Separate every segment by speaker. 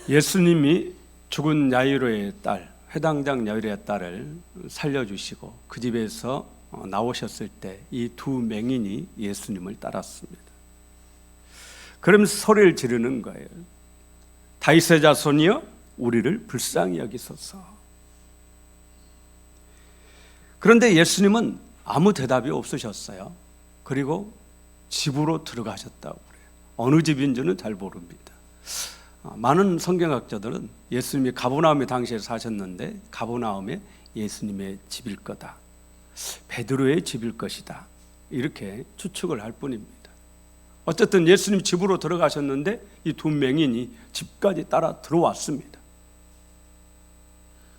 Speaker 1: 예수님이 죽은 야이로의 딸, 회당장 야이로의 딸을 살려주시고 그 집에서 나오셨을 때 이 두 맹인이 예수님을 따랐습니다. 그러면서 소리를 지르는 거예요. 다윗의 자손이여 우리를 불쌍히 여기소서. 그런데 예수님은 아무 대답이 없으셨어요. 그리고 집으로 들어가셨다고 그래요. 어느 집인지는 잘 모릅니다. 많은 성경학자들은 예수님이 가버나움에 당시에 사셨는데 가버나움에 예수님의 집일 거다, 베드로의 집일 것이다, 이렇게 추측을 할 뿐입니다. 어쨌든 예수님 집으로 들어가셨는데 이 두 맹인이 집까지 따라 들어왔습니다.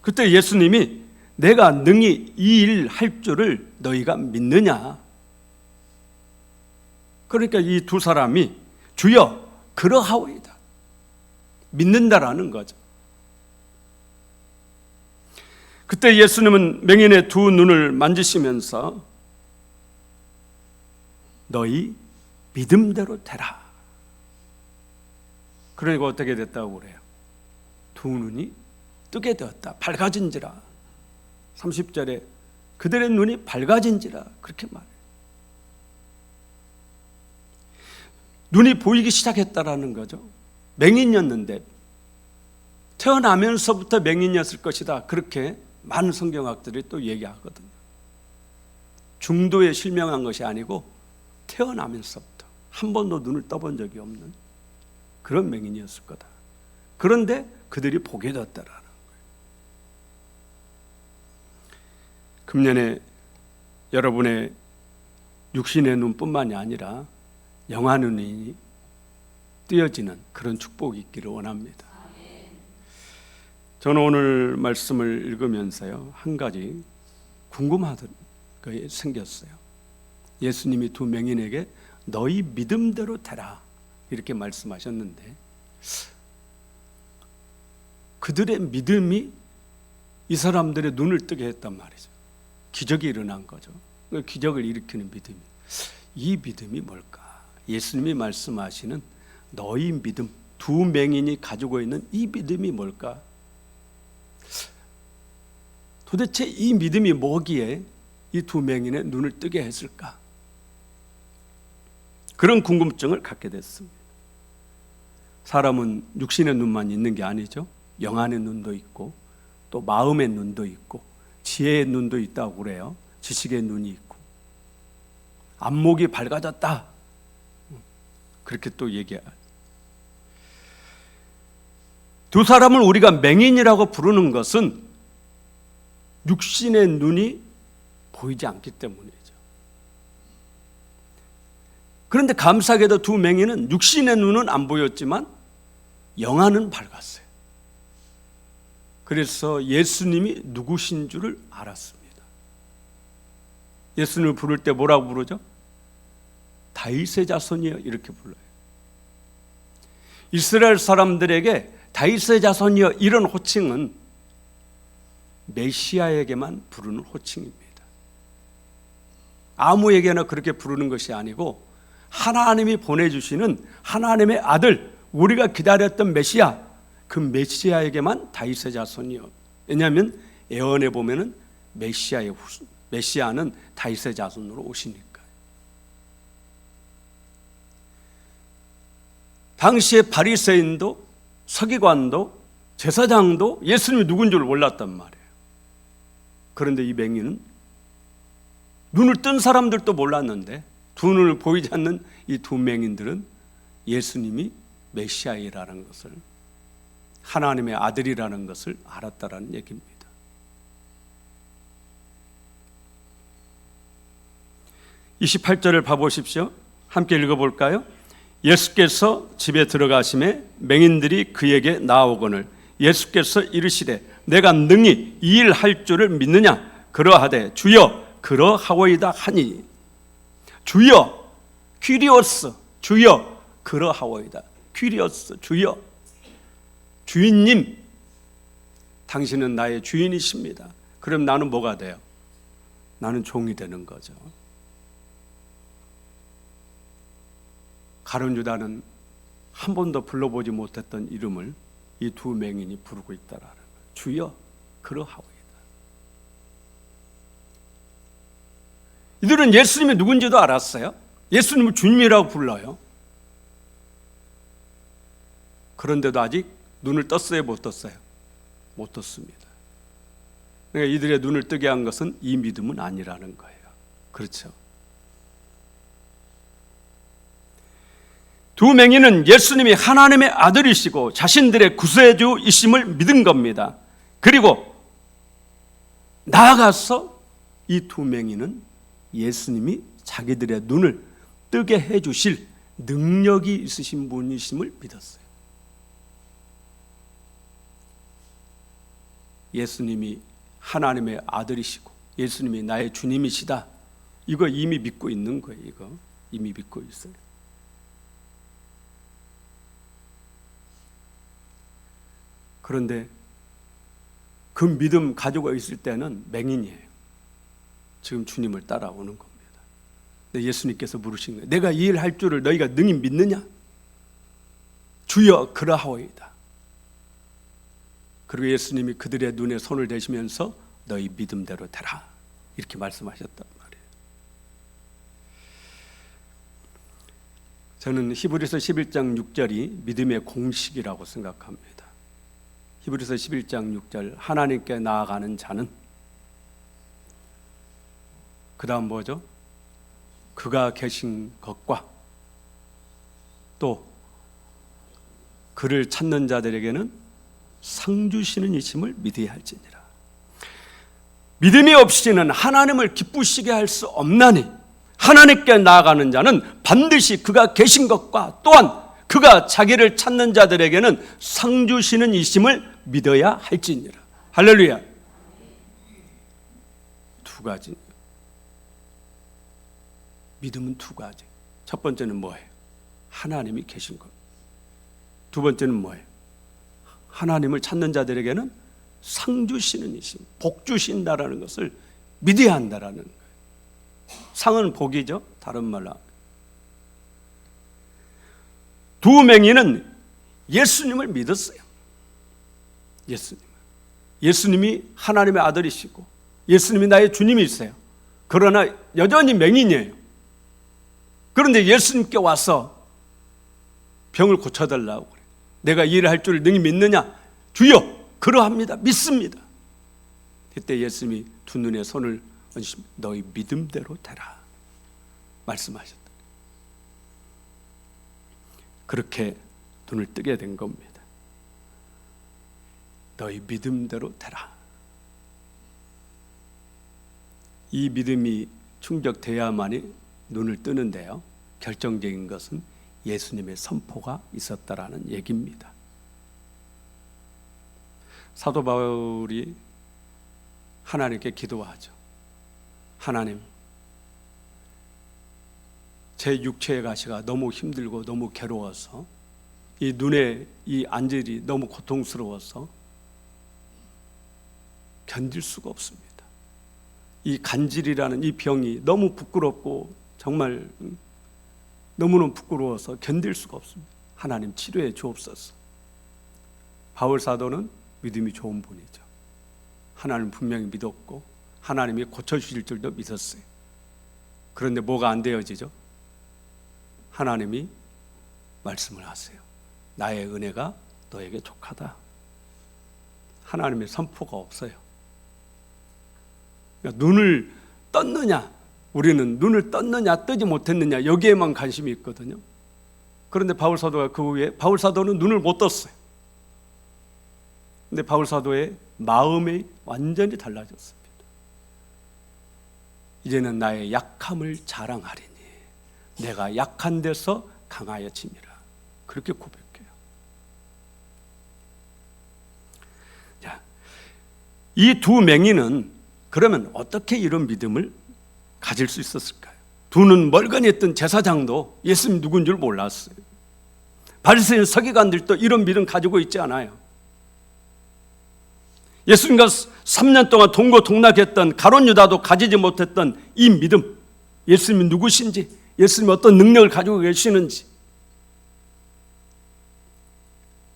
Speaker 1: 그때 예수님이 내가 능히 이 일 할 줄을 너희가 믿느냐? 그러니까 이 두 사람이 주여 그러하오이다, 믿는다라는 거죠. 그때 예수님은 맹인의 두 눈을 만지시면서 너희 믿음대로 되라. 그러니까 어떻게 됐다고 그래요? 두 눈이 뜨게 되었다, 밝아진지라. 30절에 그들의 눈이 밝아진지라 그렇게 말해요. 눈이 보이기 시작했다라는 거죠. 맹인이었는데 태어나면서부터 맹인이었을 것이다, 그렇게 많은 성경학들이 또 얘기하거든요. 중도에 실명한 것이 아니고 태어나면서부터 한 번도 눈을 떠본 적이 없는 그런 맹인이었을 거다. 그런데 그들이 보게 되었다라는 거예요. 금년에 여러분의 육신의 눈뿐만이 아니라 영안의 눈이 띄어지는 그런 축복이 있기를 원합니다. 저는 오늘 말씀을 읽으면서요, 한 가지 궁금하던 게 생겼어요. 예수님이 두 맹인에게 너희 믿음대로 되라 이렇게 말씀하셨는데 그들의 믿음이 이 사람들의 눈을 뜨게 했단 말이죠. 기적이 일어난 거죠. 기적을 일으키는 믿음이. 이 믿음이 뭘까? 예수님이 말씀하시는 너희 믿음, 두 맹인이 가지고 있는 이 믿음이 뭘까? 도대체 이 믿음이 뭐기에 이 두 맹인의 눈을 뜨게 했을까? 그런 궁금증을 갖게 됐습니다. 사람은 육신의 눈만 있는 게 아니죠. 영안의 눈도 있고 또 마음의 눈도 있고 지혜의 눈도 있다고 그래요. 지식의 눈이 있고 안목이 밝아졌다, 그렇게 또 얘기해요. 두 사람을 우리가 맹인이라고 부르는 것은 육신의 눈이 보이지 않기 때문이죠. 그런데 감사하게도 두 맹인은 육신의 눈은 안 보였지만 영안은 밝았어요. 그래서 예수님이 누구신 줄을 알았습니다. 예수님을 부를 때 뭐라고 부르죠? 다윗의 자손이여 이렇게 불러요. 이스라엘 사람들에게 다윗의 자손이여 이런 호칭은 메시아에게만 부르는 호칭입니다. 아무에게나 그렇게 부르는 것이 아니고 하나님이 보내주시는 하나님의 아들, 우리가 기다렸던 메시아, 그 메시아에게만 다윗의 자손이요. 왜냐하면 예언에 보면은 메시아는 다윗의 자손으로 오시니까. 당시에 바리새인도 서기관도 제사장도 예수님이 누군 줄 몰랐단 말이에요. 그런데 이 맹인은 눈을 뜬 사람들도 몰랐는데 두 눈을 보이지 않는 이 두 맹인들은 예수님이 메시아이라는 것을, 하나님의 아들이라는 것을 알았다라는 얘기입니다. (28절을) 봐보십시오. 함께 읽어볼까요? 예수께서 집에 들어가심에 맹인들이 그에게 나오거늘 예수께서 이르시되 내가 능히 이 일 할 줄을 믿느냐? 그러하되 주여 그러하오이다 하니. 주여, 퀴리오스, 주여 그러하오이다. 퀴리오스, 주여, 주인님, 당신은 나의 주인이십니다. 그럼 나는 뭐가 돼요? 나는 종이 되는 거죠. 가룟 유다는 한 번도 불러보지 못했던 이름을 이 두 맹인이 부르고 있다라는 거예요. 주여 그러하오이다. 이들은 예수님이 누군지도 알았어요. 예수님을 주님이라고 불러요. 그런데도 아직 눈을 떴어요, 못 떴어요? 못 떴습니다. 그러니까 이들의 눈을 뜨게 한 것은 이 믿음은 아니라는 거예요. 그렇죠? 두 맹인은 예수님이 하나님의 아들이시고 자신들의 구세주이심을 믿은 겁니다. 그리고 나아가서 이 두 맹인은 예수님이 자기들의 눈을 뜨게 해주실 능력이 있으신 분이심을 믿었어요. 예수님이 하나님의 아들이시고 예수님이 나의 주님이시다. 이거 이미 믿고 있는 거예요. 이거 이미 믿고 있어요. 그런데 그 믿음 가지고 있을 때는 맹인이에요. 지금 주님을 따라오는 겁니다. 근데 예수님께서 물으신 거예요. 내가 이 일 할 줄을 너희가 능히 믿느냐? 주여 그러하오이다. 그리고 예수님이 그들의 눈에 손을 대시면서 너희 믿음대로 되라 이렇게 말씀하셨단 말이에요. 저는 히브리서 11장 6절이 믿음의 공식이라고 생각합니다. 히브리서 11장 6절 하나님께 나아가는 자는 그 다음 뭐죠? 그가 계신 것과 또 그를 찾는 자들에게는 상 주시는 이심을 믿어야 할지니라. 믿음이 없이는 하나님을 기쁘시게 할 수 없나니 하나님께 나아가는 자는 반드시 그가 계신 것과 또한 그가 자기를 찾는 자들에게는 상 주시는 이심을 믿어야 할지니라. 할렐루야. 두 가지. 믿음은 두 가지. 첫 번째는 뭐예요? 하나님이 계신 것. 두 번째는 뭐예요? 하나님을 찾는 자들에게는 상 주시는 이심, 복 주신다라는 것을 믿어야 한다라는 거예요. 상은 복이죠. 다른 말로. 두 맹인은 예수님을 믿었어요. 예수님이 하나님의 아들이시고 예수님이 나의 주님이세요. 그러나 여전히 맹인이에요. 그런데 예수님께 와서 병을 고쳐달라고 그래요. 내가 이 일을 할 줄을 능히 믿느냐? 주여 그러합니다. 믿습니다. 그때 예수님이 두 눈에 손을 얹으시며 너희 믿음대로 되라 말씀하셨다. 그렇게 눈을 뜨게 된 겁니다. 너희 믿음대로 되라. 이 믿음이 충족돼야만이 눈을 뜨는데요. 결정적인 것은 예수님의 선포가 있었다라는 얘기입니다. 사도 바울이 하나님께 기도하죠. 하나님, 제 육체의 가시가 너무 힘들고 너무 괴로워서 이 눈에 이 안질이 너무 고통스러워서 견딜 수가 없습니다. 이 간질이라는 이 병이 너무 부끄럽고 정말 너무너무 부끄러워서 견딜 수가 없습니다. 하나님 치료해 주옵소서. 바울 사도는 믿음이 좋은 분이죠. 하나님 분명히 믿었고 하나님이 고쳐주실 줄도 믿었어요. 그런데 뭐가 안 되어지죠? 하나님이 말씀을 하세요. 나의 은혜가 너에게 족하다. 하나님의 선포가 없어요. 그러니까 눈을 떴느냐, 우리는 눈을 떴느냐 뜨지 못했느냐 여기에만 관심이 있거든요. 그런데 바울 사도가 그 후에 바울 사도는 눈을 못 떴어요. 근데 바울 사도의 마음이 완전히 달라졌습니다. 이제는 나의 약함을 자랑하리니 내가 약한 데서 강하여짐이라. 그렇게 고백해요. 자, 이 두 맹인은 그러면 어떻게 이런 믿음을 가질 수 있었을까요? 두 눈 멀거니 했던 제사장도 예수님 누군 줄 몰랐어요. 바리새인 서기관들도 이런 믿음 가지고 있지 않아요. 예수님과 3년 동안 동고동락했던 가룟 유다도 가지지 못했던 이 믿음, 예수님이 누구신지, 예수님이 어떤 능력을 가지고 계시는지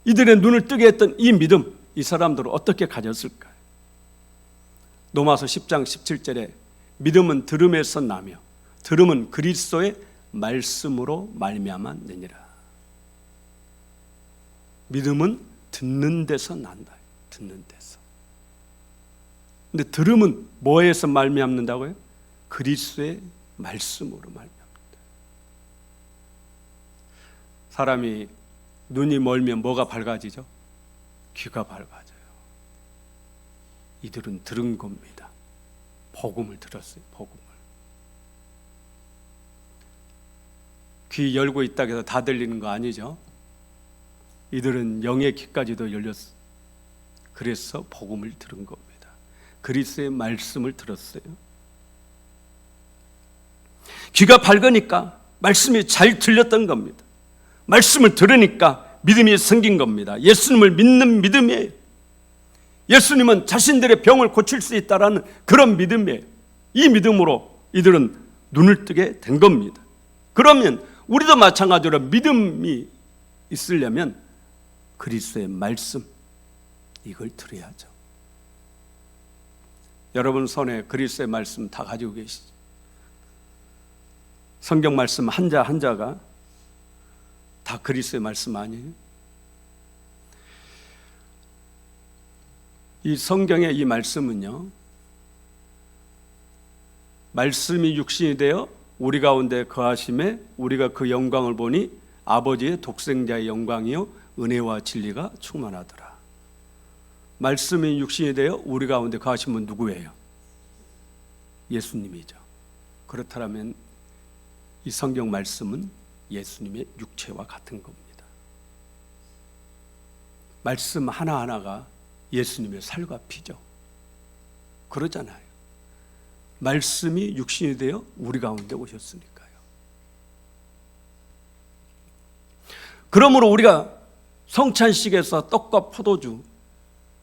Speaker 1: 이들의 눈을 뜨게 했던 이 믿음, 이 사람들은 어떻게 가졌을까요? 로마서 10장 17절에 믿음은 들음에서 나며 들음은 그리스도의 말씀으로 말미암았느니라. 믿음은 듣는 데서 난다. 듣는 데서. 근데 들음은 뭐에서 말미암는다고요? 그리스도의 말씀으로 말미암는다. 사람이 눈이 멀면 뭐가 밝아지죠? 귀가 밝아져요. 이들은 들은 겁니다. 복음을 들었어요. 복음을. 귀 열고 있다고 해서 다 들리는 거 아니죠? 이들은 영의 귀까지도 열렸어요. 그래서 복음을 들은 겁니다. 그리스도의 말씀을 들었어요. 귀가 밝으니까 말씀이 잘 들렸던 겁니다. 말씀을 들으니까 믿음이 생긴 겁니다. 예수님을 믿는 믿음이에요. 예수님은 자신들의 병을 고칠 수 있다라는 그런 믿음이에요. 이 믿음으로 이들은 눈을 뜨게 된 겁니다. 그러면 우리도 마찬가지로 믿음이 있으려면 그리스도의 말씀, 이걸 들어야죠. 여러분 손에 그리스도의 말씀 다 가지고 계시죠? 성경 말씀 한자 한자가 다 그리스도의 말씀 아니에요? 이 성경의 이 말씀은요, 말씀이 육신이 되어 우리 가운데 거하심에 우리가 그 영광을 보니 아버지의 독생자의 영광이요 은혜와 진리가 충만하더라. 말씀이 육신이 되어 우리 가운데 거하신 분 누구예요? 예수님이죠. 그렇다면 이 성경 말씀은 예수님의 육체와 같은 겁니다. 말씀 하나하나가 예수님의 살과 피죠. 그러잖아요. 말씀이 육신이 되어 우리 가운데 오셨으니까요. 그러므로 우리가 성찬식에서 떡과 포도주,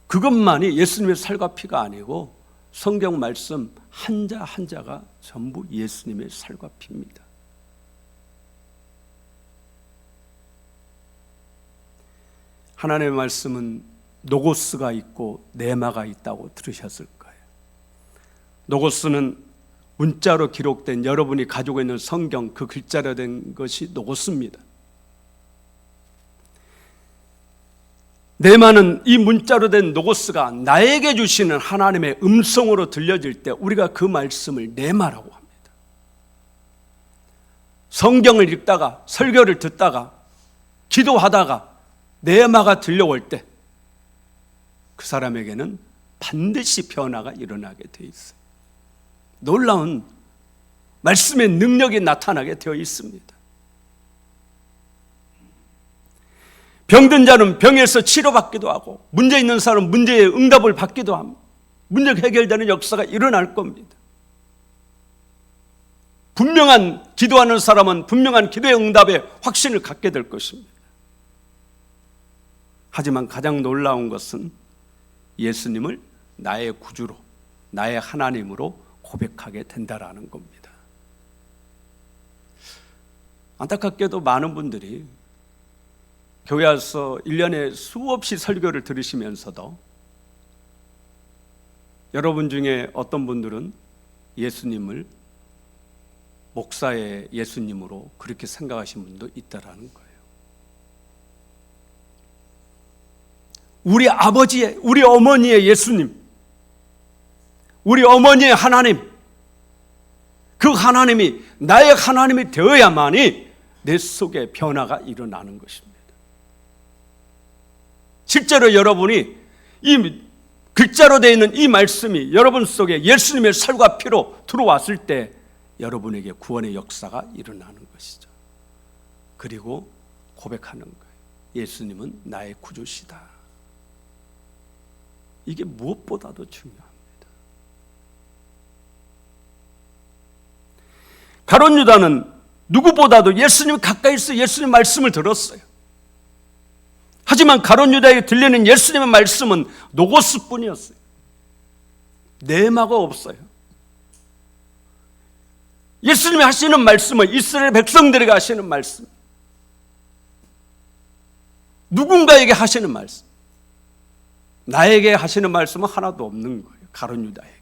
Speaker 1: 그것만이 예수님의 살과 피가 아니고 성경 말씀 한자 한자가 전부 예수님의 살과 피입니다. 하나님의 말씀은 노고스가 있고 네마가 있다고 들으셨을 거예요. 노고스는 문자로 기록된 여러분이 가지고 있는 성경 그 글자로 된 것이 노고스입니다. 네마는 이 문자로 된 노고스가 나에게 주시는 하나님의 음성으로 들려질 때 우리가 그 말씀을 네마라고 합니다. 성경을 읽다가 설교를 듣다가 기도하다가 네마가 들려올 때 그 사람에게는 반드시 변화가 일어나게 되어 있어요. 놀라운 말씀의 능력이 나타나게 되어 있습니다. 병든 자는 병에서 치료받기도 하고 문제 있는 사람은 문제의 응답을 받기도 합니다. 문제가 해결되는 역사가 일어날 겁니다. 분명한 기도하는 사람은 분명한 기도의 응답에 확신을 갖게 될 것입니다. 하지만 가장 놀라운 것은 예수님을 나의 구주로, 나의 하나님으로 고백하게 된다라는 겁니다. 안타깝게도 많은 분들이 교회 와서 1년에 수없이 설교를 들으시면서도 여러분 중에 어떤 분들은 예수님을 목사의 예수님으로 그렇게 생각하신 분도 있다라는 거예요. 우리 아버지의, 우리 어머니의 예수님, 우리 어머니의 하나님, 그 하나님이 나의 하나님이 되어야만이 내 속에 변화가 일어나는 것입니다. 실제로 여러분이 이 글자로 되어 있는 이 말씀이 여러분 속에 예수님의 살과 피로 들어왔을 때 여러분에게 구원의 역사가 일어나는 것이죠. 그리고 고백하는 거예요. 예수님은 나의 구주시다. 이게 무엇보다도 중요합니다. 가룟 유다는 누구보다도 예수님 가까이서 예수님 말씀을 들었어요. 하지만 가룟 유다에게 들리는 예수님의 말씀은 노고스뿐이었어요. 네마가 없어요. 예수님이 하시는 말씀은 이스라엘 백성들에게 하시는 말씀. 누군가에게 하시는 말씀. 나에게 하시는 말씀은 하나도 없는 거예요. 가룟 유다에게.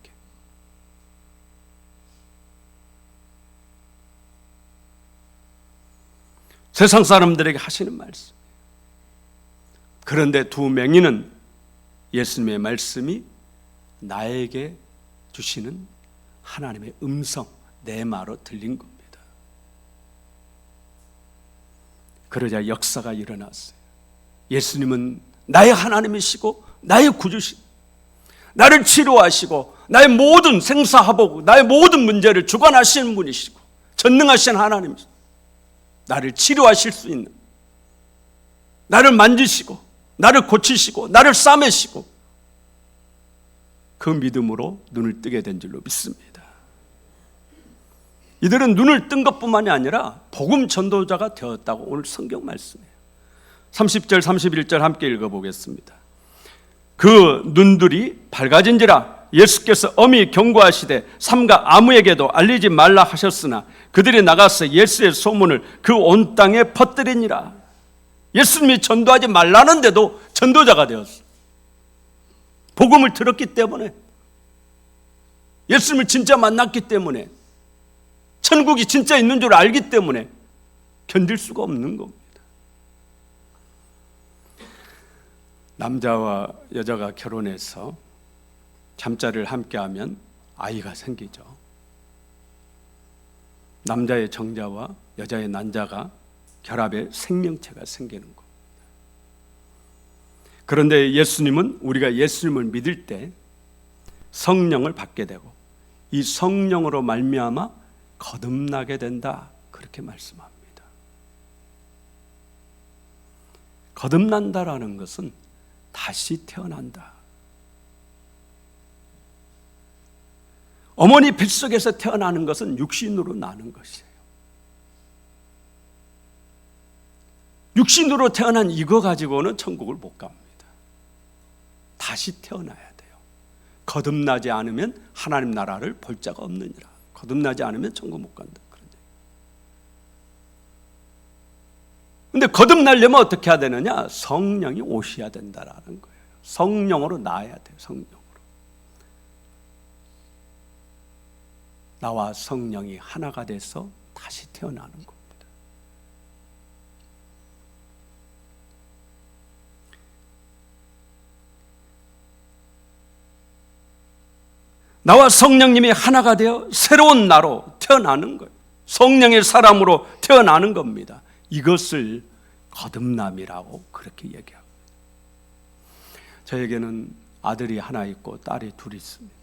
Speaker 1: 세상 사람들에게 하시는 말씀. 그런데 두 맹인은 예수님의 말씀이 나에게 주시는 하나님의 음성, 내 말로 들린 겁니다. 그러자 역사가 일어났어요. 예수님은 나의 하나님이시고 나의 구주시고 나를 치료하시고 나의 모든 생사화복, 나의 모든 문제를 주관하시는 분이시고 전능하신 하나님이시고 나를 치료하실 수 있는, 나를 만지시고 나를 고치시고 나를 싸매시고, 그 믿음으로 눈을 뜨게 된 줄로 믿습니다. 이들은 눈을 뜬 것뿐만이 아니라 복음 전도자가 되었다고 오늘 성경 말씀이에요. 30절 31절 함께 읽어보겠습니다. 그 눈들이 밝아진지라 예수께서 엄히 경고하시되 삼가 아무에게도 알리지 말라 하셨으나 그들이 나가서 예수의 소문을 그 온 땅에 퍼뜨리니라. 예수님이 전도하지 말라는데도 전도자가 되었어요. 복음을 들었기 때문에, 예수님을 진짜 만났기 때문에, 천국이 진짜 있는 줄 알기 때문에 견딜 수가 없는 겁니다. 남자와 여자가 결혼해서 잠자리를 함께하면 아이가 생기죠. 남자의 정자와 여자의 난자가 결합해 생명체가 생기는 겁니다. 그런데 예수님은 우리가 예수님을 믿을 때 성령을 받게 되고 이 성령으로 말미암아 거듭나게 된다, 그렇게 말씀합니다. 거듭난다라는 것은 다시 태어난다. 어머니 뱃속에서 태어나는 것은 육신으로 나는 것이에요. 육신으로 태어난 이거 가지고는 천국을 못 갑니다. 다시 태어나야 돼요. 거듭나지 않으면 하나님 나라를 볼 자가 없느니라. 거듭나지 않으면 천국 못 간다. 그런데 거듭나려면 어떻게 해야 되느냐? 성령이 오셔야 된다라는 거예요. 성령으로 나아야 돼요. 성령으로. 나와 성령이 하나가 돼서 다시 태어나는 겁니다. 나와 성령님이 하나가 되어 새로운 나로 태어나는 거예요. 성령의 사람으로 태어나는 겁니다. 이것을 거듭남이라고 그렇게 얘기합니다. 저에게는 아들이 하나 있고 딸이 둘 있습니다.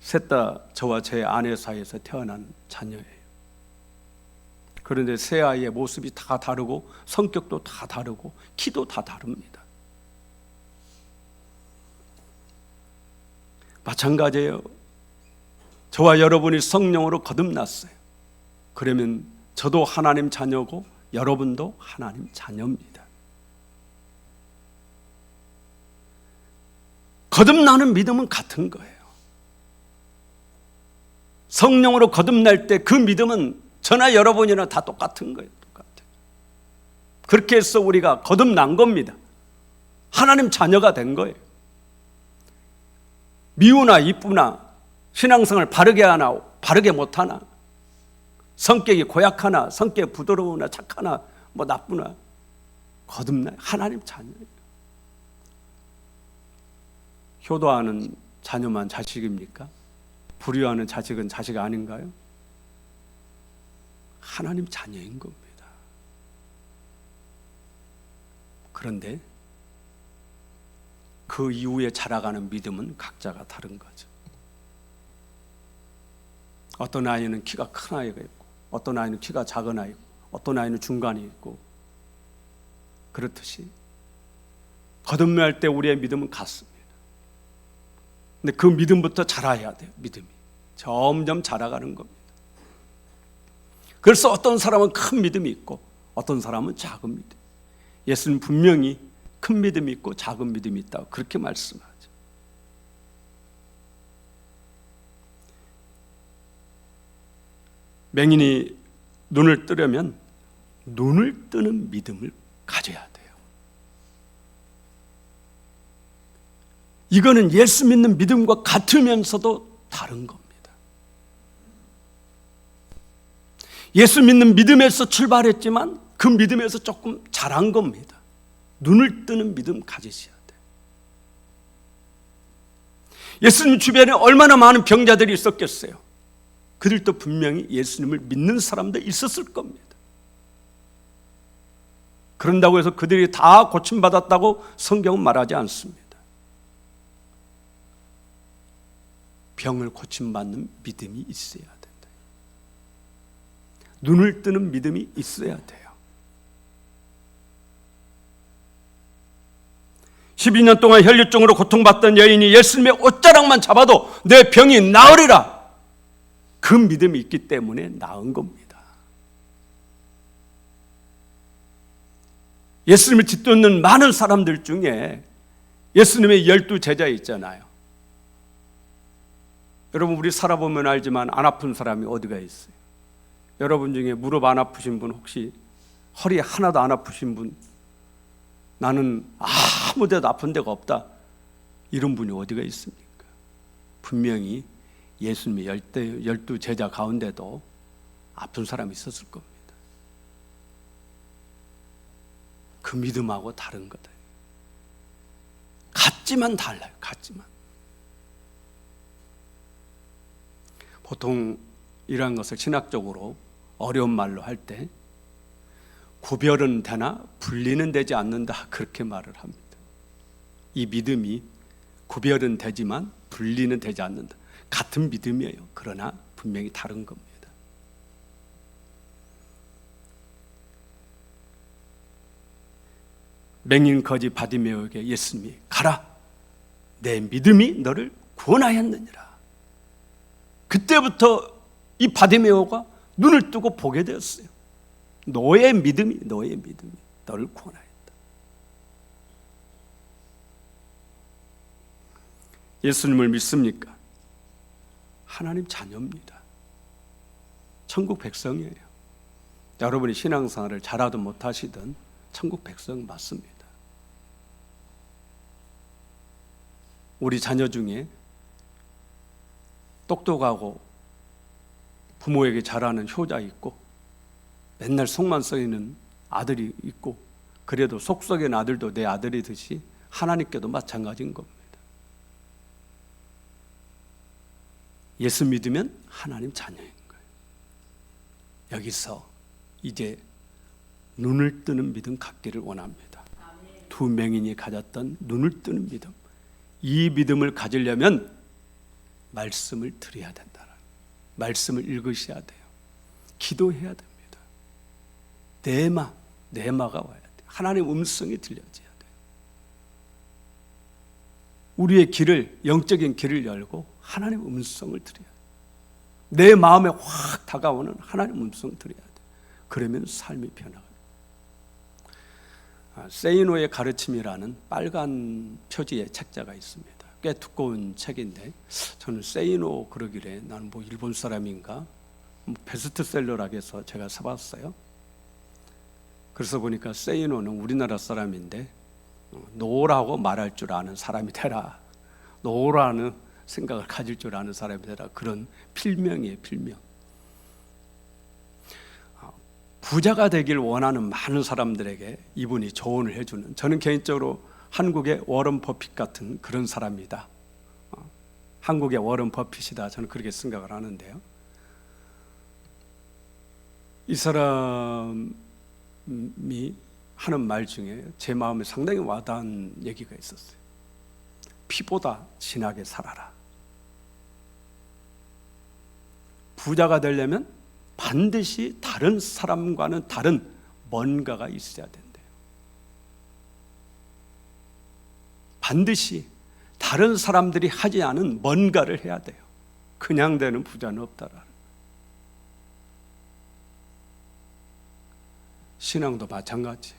Speaker 1: 셋 다 저와 제 아내 사이에서 태어난 자녀예요. 그런데 세 아이의 모습이 다 다르고 성격도 다 다르고 키도 다 다릅니다. 마찬가지예요. 저와 여러분이 성령으로 거듭났어요. 그러면 저도 하나님 자녀고 여러분도 하나님 자녀입니다. 거듭나는 믿음은 같은 거예요. 성령으로 거듭날 때 그 믿음은 저나 여러분이나 다 똑같은 거예요. 똑같아요. 그렇게 해서 우리가 거듭난 겁니다. 하나님 자녀가 된 거예요. 미우나 이쁘나 신앙생활 바르게 하나 바르게 못하나, 성격이 고약하나 성격 부드러우나 착하나 뭐 나쁘나 거듭나요. 하나님 자녀예요. 효도하는 자녀만 자식입니까? 불효하는 자식은 자식 아닌가요? 하나님 자녀인 겁니다. 그런데 그 이후에 자라가는 믿음은 각자가 다른 거죠. 어떤 아이는 키가 큰 아이가 있고 어떤 아이는 키가 작은 아이고 어떤 아이는 중간이 있고, 그렇듯이 거듭날 때 우리의 믿음은 같습니다. 근데 그 믿음부터 자라야 돼요. 믿음이 점점 자라가는 겁니다. 그래서 어떤 사람은 큰 믿음이 있고 어떤 사람은 작은 믿음. 예수는 분명히 큰 믿음이 있고 작은 믿음이 있다고 그렇게 말씀하죠. 맹인이 눈을 뜨려면 눈을 뜨는 믿음을 가져야 돼요. 이거는 예수 믿는 믿음과 같으면서도 다른 겁니다. 예수 믿는 믿음에서 출발했지만 그 믿음에서 조금 자란 겁니다. 눈을 뜨는 믿음 가지셔야 돼요. 예수님 주변에 얼마나 많은 병자들이 있었겠어요. 그들도 분명히 예수님을 믿는 사람도 있었을 겁니다. 그런다고 해서 그들이 다 고침받았다고 성경은 말하지 않습니다. 병을 고침받는 믿음이 있어야 된다. 눈을 뜨는 믿음이 있어야 돼요. 12년 동안 혈류증으로 고통받던 여인이 예수님의 옷자락만 잡아도 내 병이 나으리라. 그 믿음이 있기 때문에 나은 겁니다. 예수님을 뒤쫓는 많은 사람들 중에 예수님의 12제자 있잖아요. 여러분, 우리 살아보면 알지만 안 아픈 사람이 어디가 있어요? 여러분 중에 무릎 안 아프신 분, 혹시 허리 하나도 안 아프신 분, 나는 아무 데도 아픈 데가 없다, 이런 분이 어디가 있습니까? 분명히 예수님의 12제자 가운데도 아픈 사람이 있었을 겁니다. 그 믿음하고 다른 거다. 같지만 달라요. 같지만. 보통 이러한 것을 신학적으로 어려운 말로 할 때 구별은 되나 분리는 되지 않는다, 그렇게 말을 합니다. 이 믿음이 구별은 되지만 분리는 되지 않는다. 같은 믿음이에요. 그러나 분명히 다른 겁니다. 맹인 거지 바디메오에게 예수님이 가라, 내 믿음이 너를 구원하였느니라. 그때부터 이 바디메오가 눈을 뜨고 보게 되었어요. 너의 믿음이 너를 구원하였다. 예수님을 믿습니까? 하나님 자녀입니다. 천국 백성이에요. 여러분이 신앙생활을 잘하든 못하시든 천국 백성 맞습니다. 우리 자녀 중에 똑똑하고 부모에게 잘하는 효자 있고 맨날 속만 썩이는 아들이 있고, 그래도 속 썩이는 아들도 내 아들이듯이 하나님께도 마찬가지인 겁니다. 예수 믿으면 하나님 자녀인 거예요. 여기서 이제 눈을 뜨는 믿음 갖기를 원합니다. 두 맹인이 가졌던 눈을 뜨는 믿음, 이 믿음을 가지려면 말씀을 드려야 된다. 말씀을 읽으셔야 돼요. 기도해야 됩니다. 내마가 와야 돼요. 하나님의 음성이 들려져야 돼요. 우리의 길을, 영적인 길을 열고 하나님의 음성을 드려야 돼요. 내 마음에 확 다가오는 하나님의 음성을 드려야 돼요. 그러면 삶이 변화가 돼요. 세이노의 가르침이라는 빨간 표지의 책자가 있습니다. 꽤 두꺼운 책인데, 저는 세이노 그러길래 나는 뭐 일본 사람인가, 베스트셀러라고 해서 제가 사봤어요. 그래서 보니까 세이노는 우리나라 사람인데 노라고 말할 줄 아는 사람이 되라, 노라는 생각을 가질 줄 아는 사람이 되라, 그런 필명이에요. 필명. 부자가 되길 원하는 많은 사람들에게 이분이 조언을 해주는, 저는 개인적으로 한국의 워런 버핏 같은 그런 사람이다, 한국의 워런 버핏이다, 저는 그렇게 생각을 하는데요. 이 사람이 하는 말 중에 제 마음에 상당히 와닿은 얘기가 있었어요. 피보다 진하게 살아라. 부자가 되려면 반드시 다른 사람과는 다른 뭔가가 있어야 된대요. 반드시 다른 사람들이 하지 않은 뭔가를 해야 돼요. 그냥 되는 부자는 없다라. 신앙도 마찬가지.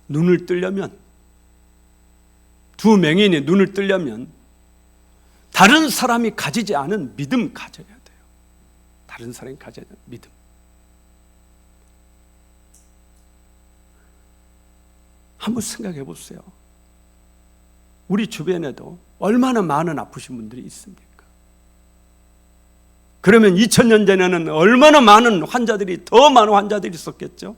Speaker 1: 눈을 뜨려면, 두 맹인이 눈을 뜨려면 다른 사람이 가지지 않은 믿음 가져야 돼요. 다른 사람이 가져야 하는 믿음. 한번 생각해 보세요. 우리 주변에도 얼마나 많은 아프신 분들이 있습니까? 그러면 2000년 전에는 얼마나 많은 환자들이, 더 많은 환자들이 있었겠죠?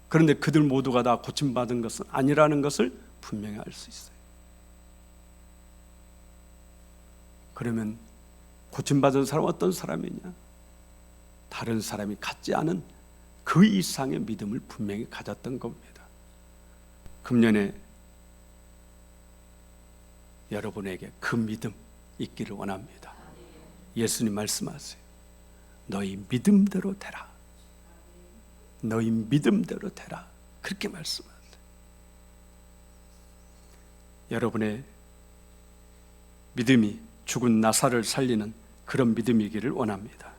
Speaker 1: 그런데 그들 모두가 다 고침받은 것은 아니라는 것을 분명히 알 수 있어요. 그러면 고침받은 사람은 어떤 사람이냐? 다른 사람이 갖지 않은 그 이상의 믿음을 분명히 가졌던 겁니다. 금년에 여러분에게 그 믿음 있기를 원합니다. 예수님 말씀하세요. 너희 믿음대로 되라. 너희 믿음대로 되라. 그렇게 말씀하세요. 여러분의 믿음이 죽은 나사를 살리는 그런 믿음이기를 원합니다.